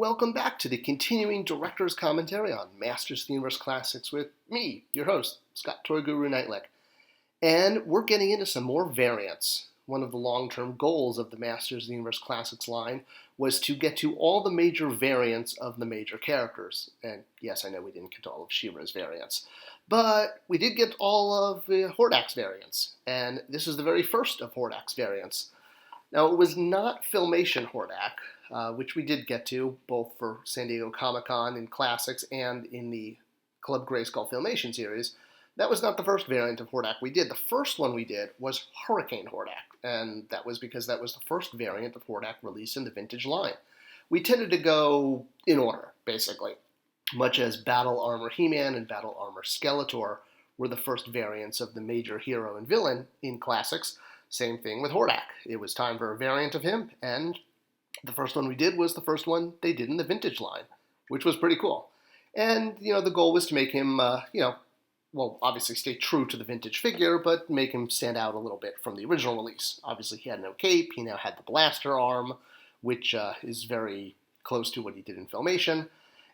welcome back to the continuing director's commentary on Masters of the Universe Classics with me, your host, Scott ToyGuru Netilich. And we're getting into some more variants. One of the long-term goals of the Masters of the Universe Classics line was to get to all the major variants of the major characters. And yes, I know we didn't get to all of She-Ra's variants, but we did get all of Hordak's variants, and this is the very first of Hordak's variants. Now, it was not Filmation Hordak, which we did get to, both for San Diego Comic-Con in Classics and in the Club Grayskull Filmation series. That was not the first variant of Hordak we did. The first one we did was Hurricane Hordak, and that was because that was the first variant of Hordak released in the vintage line. We tended to go in order, basically, much as Battle Armor He-Man and Battle Armor Skeletor were the first variants of the major hero and villain in Classics. Same thing with Hordak. It was time for a variant of him, and the first one we did was the first one they did in the vintage line, which was pretty cool. And, the goal was to make him, obviously stay true to the vintage figure, but make him stand out a little bit from the original release. Obviously, he had no cape. He now had the blaster arm, which is very close to what he did in Filmation.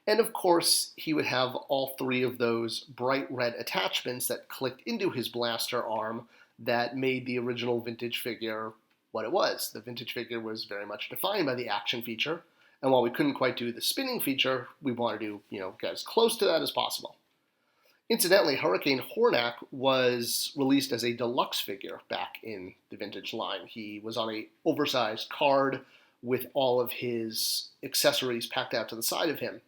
And, of course, he would have all three of those bright red attachments that clicked into his blaster arm that made the original vintage figure what it was. The vintage figure was very much defined by the action feature, and while we couldn't quite do the spinning feature, we wanted to, get as close to that as possible. Incidentally, Hurricane Hordak was released as a deluxe figure back in the vintage line. He was on an oversized card with all of his accessories packed out to the side of him.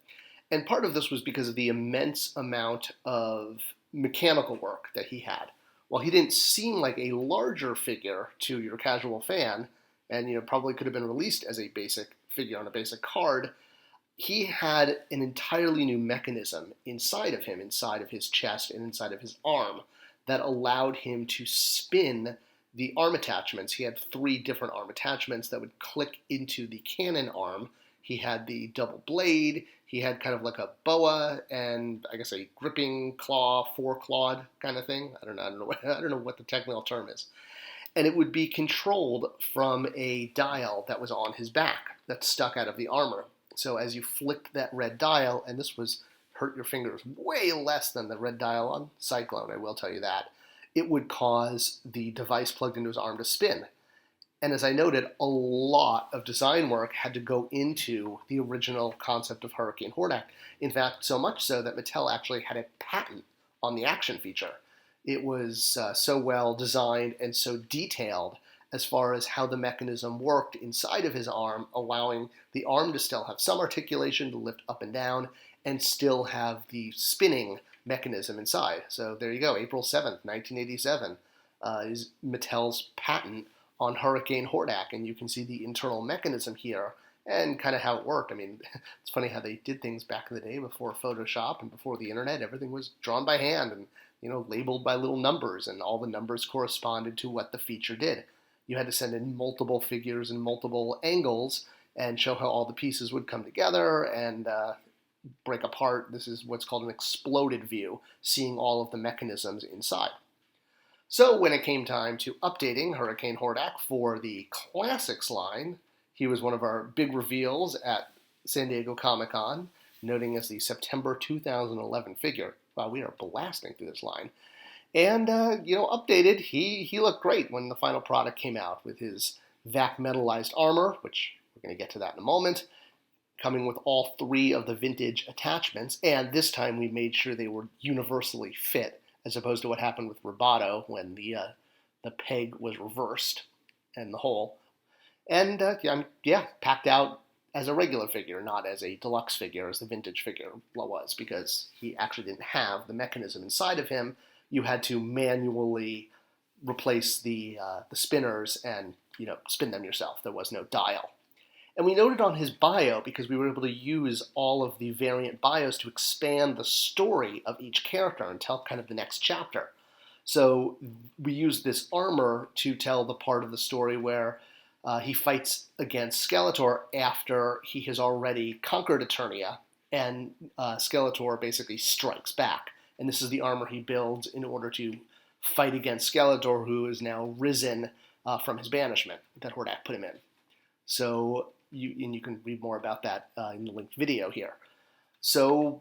And part of this was because of the immense amount of mechanical work that he had. While he didn't seem like a larger figure to your casual fan, and probably could have been released as a basic figure on a basic card, he had an entirely new mechanism inside of him, inside of his chest and inside of his arm, that allowed him to spin the arm attachments. He had three different arm attachments that would click into the cannon arm. He had the double blade, he had kind of like a boa, and I guess a gripping claw, four-clawed kind of thing. I don't know what the technical term is. And it would be controlled from a dial that was on his back that stuck out of the armor. So as you flicked that red dial, and this was hurt your fingers way less than the red dial on Cyclone, I will tell you that, it would cause the device plugged into his arm to spin. And as I noted, a lot of design work had to go into the original concept of Hurricane Hordak. In fact, so much so that Mattel actually had a patent on the action feature. It was so well designed and so detailed as far as how the mechanism worked inside of his arm, allowing the arm to still have some articulation to lift up and down and still have the spinning mechanism inside. So there you go, April 7th, 1987 is Mattel's patent on Hurricane Hordak, and you can see the internal mechanism here and kind of how it worked. I mean, it's funny how they did things back in the day before Photoshop and before the internet. Everything was drawn by hand and, labeled by little numbers, and all the numbers corresponded to what the feature did. You had to send in multiple figures and multiple angles and show how all the pieces would come together and break apart. This is what's called an exploded view, seeing all of the mechanisms inside. So when it came time to updating Hurricane Hordak for the Classics line, he was one of our big reveals at San Diego Comic-Con, noting as the September 2011 figure. Wow, we are blasting through this line. And, updated, he looked great when the final product came out with his Vac Metalized armor, which we're going to get to that in a moment, coming with all three of the vintage attachments, and this time we made sure they were universally fit, as opposed to what happened with Roboto when the peg was reversed and the hole. And, packed out as a regular figure, not as a deluxe figure, as the vintage figure was, because he actually didn't have the mechanism inside of him. You had to manually replace the spinners and, spin them yourself. There was no dial. And we noted on his bio, because we were able to use all of the variant bios to expand the story of each character and tell kind of the next chapter. So we used this armor to tell the part of the story where he fights against Skeletor after he has already conquered Eternia, and Skeletor basically strikes back. And this is the armor he builds in order to fight against Skeletor, who is now risen from his banishment that Hordak put him in. So you can read more about that in the linked video here. So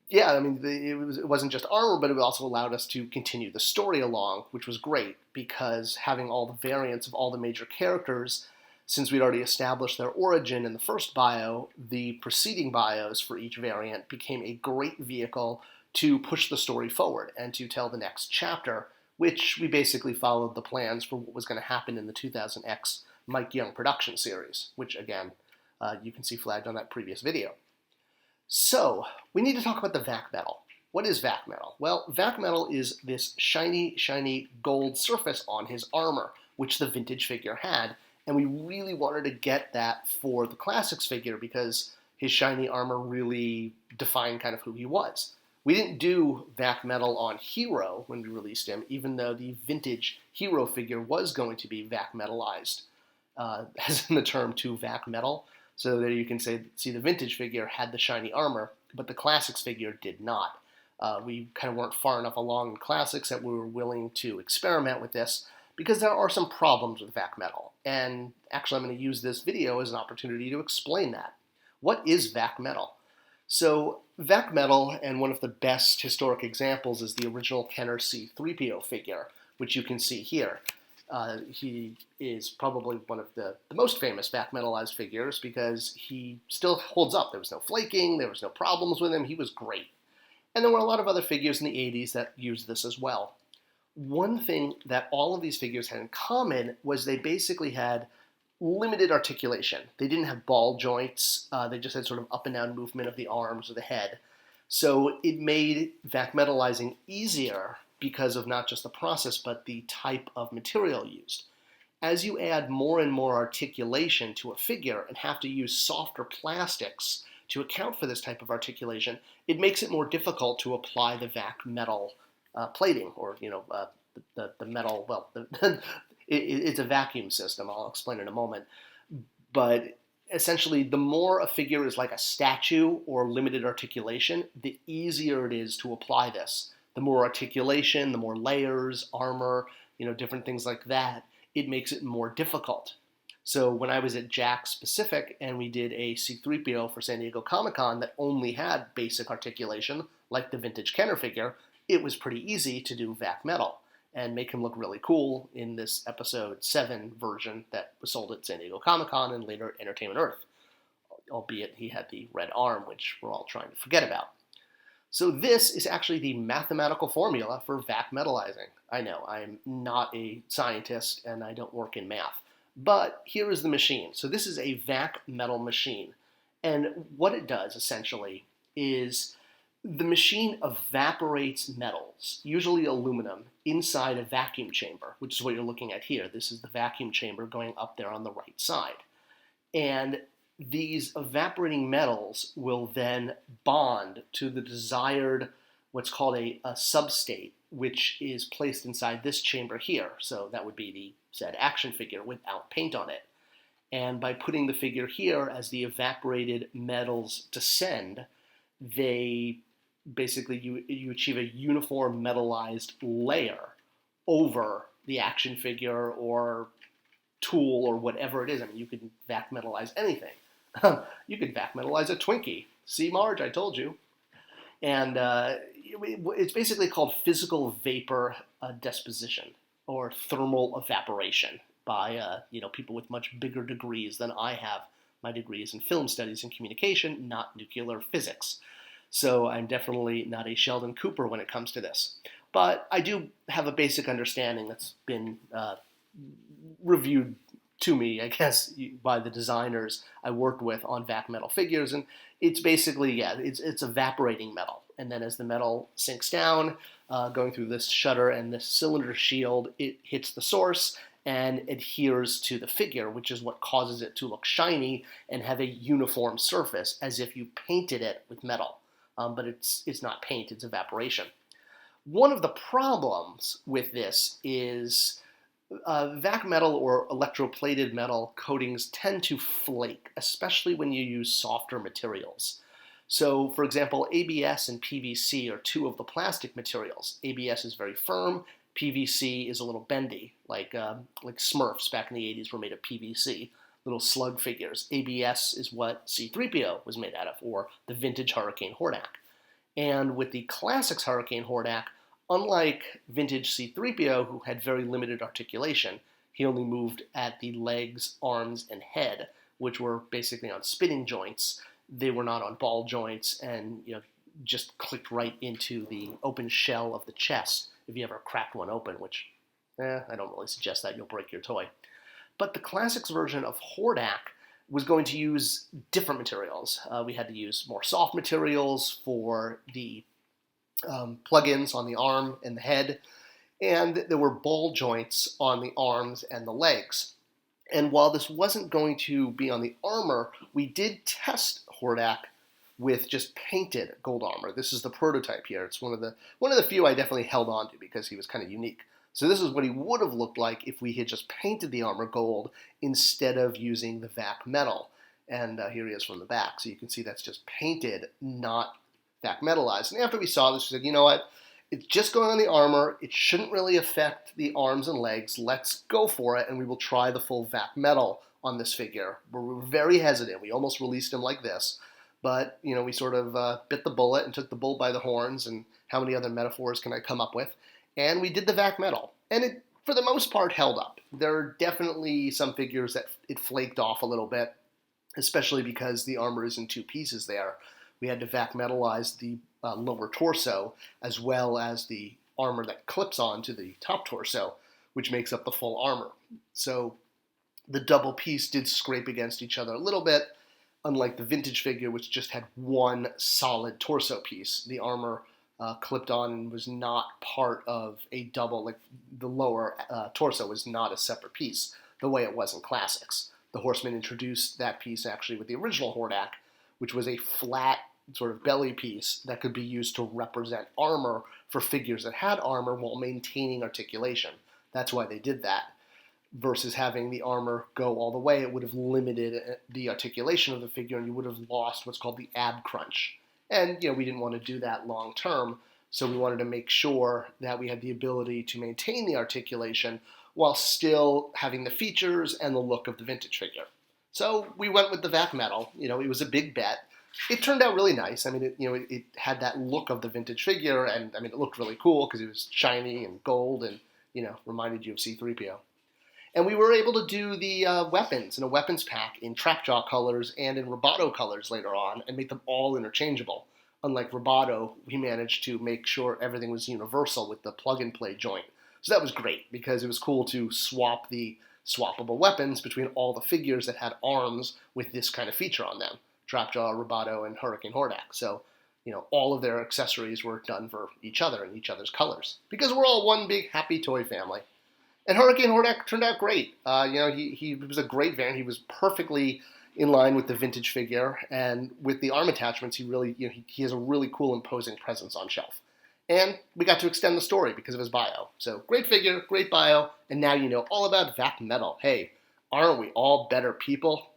yeah, I mean, it wasn't just armor, but it also allowed us to continue the story along, which was great, because having all the variants of all the major characters, since we'd already established their origin in the first bio, the preceding bios for each variant became a great vehicle to push the story forward and to tell the next chapter, which we basically followed the plans for what was going to happen in the 2000X Mike Young production series, which, again, you can see flagged on that previous video. So, we need to talk about the Vac Metal. What is Vac Metal? Well, Vac Metal is this shiny, shiny gold surface on his armor, which the vintage figure had, and we really wanted to get that for the Classics figure because his shiny armor really defined kind of who he was. We didn't do Vac Metal on Hero when we released him, even though the vintage Hero figure was going to be Vac Metalized, as in the term to Vac Metal. So there you can see the vintage figure had the shiny armor, but the Classics figure did not. We kind of weren't far enough along in Classics that we were willing to experiment with this because there are some problems with Vac Metal. And actually I'm going to use this video as an opportunity to explain that. What is Vac Metal? So Vac Metal, and one of the best historic examples is the original Kenner C-3PO figure, which you can see here. He is probably one of the most famous Vac Metalized figures because he still holds up. There was no flaking, there was no problems with him, he was great. And there were a lot of other figures in the 80s that used this as well. One thing that all of these figures had in common was they basically had limited articulation. They didn't have ball joints, they just had sort of up and down movement of the arms or the head. So it made Vac Metalizing easier because of not just the process, but the type of material used. As you add more and more articulation to a figure and have to use softer plastics to account for this type of articulation, it makes it more difficult to apply the Vac Metal plating, or the metal. Well, it's a vacuum system. I'll explain in a moment. But essentially, the more a figure is like a statue or limited articulation, the easier it is to apply this. The more articulation, the more layers, armor, different things like that, it makes it more difficult. So when I was at Jakks Pacific and we did a C-3PO for San Diego Comic-Con that only had basic articulation, like the vintage Kenner figure, it was pretty easy to do Vac Metal and make him look really cool in this Episode 7 version that was sold at San Diego Comic-Con and later at Entertainment Earth, albeit he had the red arm, which we're all trying to forget about. So this is actually the mathematical formula for Vac Metalizing. I know, I'm not a scientist and I don't work in math, but here is the machine. So this is a Vac Metal machine, and what it does essentially is the machine evaporates metals, usually aluminum, inside a vacuum chamber, which is what you're looking at here. This is the vacuum chamber going up there on the right side. And these evaporating metals will then bond to the desired, what's called a substate, which is placed inside this chamber here. So that would be the said action figure without paint on it. And by putting the figure here, as the evaporated metals descend, they basically, you achieve a uniform metallized layer over the action figure or tool or whatever it is. I mean, you could Vac Metalize anything. You could Vac Metalize a Twinkie. See, Marge, I told you. And it's basically called physical vapor deposition or thermal evaporation by people with much bigger degrees than I have. My degree is in film studies and communication, not nuclear physics. So I'm definitely not a Sheldon Cooper when it comes to this. But I do have a basic understanding that's been reviewed to me, I guess, by the designers I worked with on Vac Metal figures. And it's basically, it's evaporating metal. And then as the metal sinks down, going through this shutter and this cylinder shield, it hits the source and adheres to the figure, which is what causes it to look shiny and have a uniform surface, as if you painted it with metal. But it's not paint, it's evaporation. One of the problems with this is Vac Metal or electroplated metal coatings tend to flake, especially when you use softer materials. So, for example, ABS and PVC are two of the plastic materials. ABS is very firm, PVC is a little bendy, like Smurfs back in the 80s were made of PVC. little slug figures. ABS is what C-3PO was made out of, or the vintage Hurricane Hordak. And with the classics Hurricane Hordak, unlike vintage C-3PO, who had very limited articulation, he only moved at the legs, arms, and head, which were basically on spinning joints. They were not on ball joints, and just clicked right into the open shell of the chest if you ever cracked one open, which I don't really suggest that. You'll break your toy. But the classics version of Hordak was going to use different materials. We had to use more soft materials for the plug-ins on the arm and the head, and there were ball joints on the arms and the legs. And while this wasn't going to be on the armor, we did test Hordak with just painted gold armor. This is the prototype here. It's one of the few I definitely held on to because he was kind of unique. So this is what he would have looked like if we had just painted the armor gold instead of using the Vac Metal. And here he is from the back. So you can see that's just painted, not Vac Metalized. And after we saw this, we said, you know what? It's just going on the armor. It shouldn't really affect the arms and legs. Let's go for it, and we will try the full Vac Metal on this figure. We were very hesitant. We almost released him like this. But, we sort of bit the bullet and took the bull by the horns, and how many other metaphors can I come up with? And we did the Vac Metal. And it, for the most part, held up. There are definitely some figures that it flaked off a little bit, especially because the armor is in two pieces there. We had to Vac Metalize the lower torso, as well as the armor that clips onto the top torso, which makes up the full armor. So the double piece did scrape against each other a little bit, unlike the vintage figure, which just had one solid torso piece. The armor clipped on and was not part of a double, like the lower torso was not a separate piece, the way it was in classics. The Horseman introduced that piece actually with the original Hordak, which was a flat sort of belly piece that could be used to represent armor for figures that had armor while maintaining articulation. That's why they did that. Versus having the armor go all the way, it would have limited the articulation of the figure, and you would have lost what's called the ab crunch. And we didn't want to do that long term, so we wanted to make sure that we had the ability to maintain the articulation while still having the features and the look of the vintage figure. So we went with the Vac Metal. It was a big bet. It turned out really nice. I mean, it had that look of the vintage figure, and I mean, it looked really cool because it was shiny and gold, and reminded you of C-3PO. And we were able to do the weapons in a weapons pack in Trapjaw colors and in Roboto colors later on and make them all interchangeable. Unlike Roboto, we managed to make sure everything was universal with the plug-and-play joint. So that was great because it was cool to swap the swappable weapons between all the figures that had arms with this kind of feature on them. Trapjaw, Roboto, and Hurricane Hordak. So, all of their accessories were done for each other in each other's colors because we're all one big happy toy family. And Hurricane Hordak turned out great. He was a great variant. He was perfectly in line with the vintage figure, and with the arm attachments, he really, he has a really cool, imposing presence on shelf. And we got to extend the story because of his bio. So great figure, great bio, and now you know all about Vac Metal. Hey, aren't we all better people?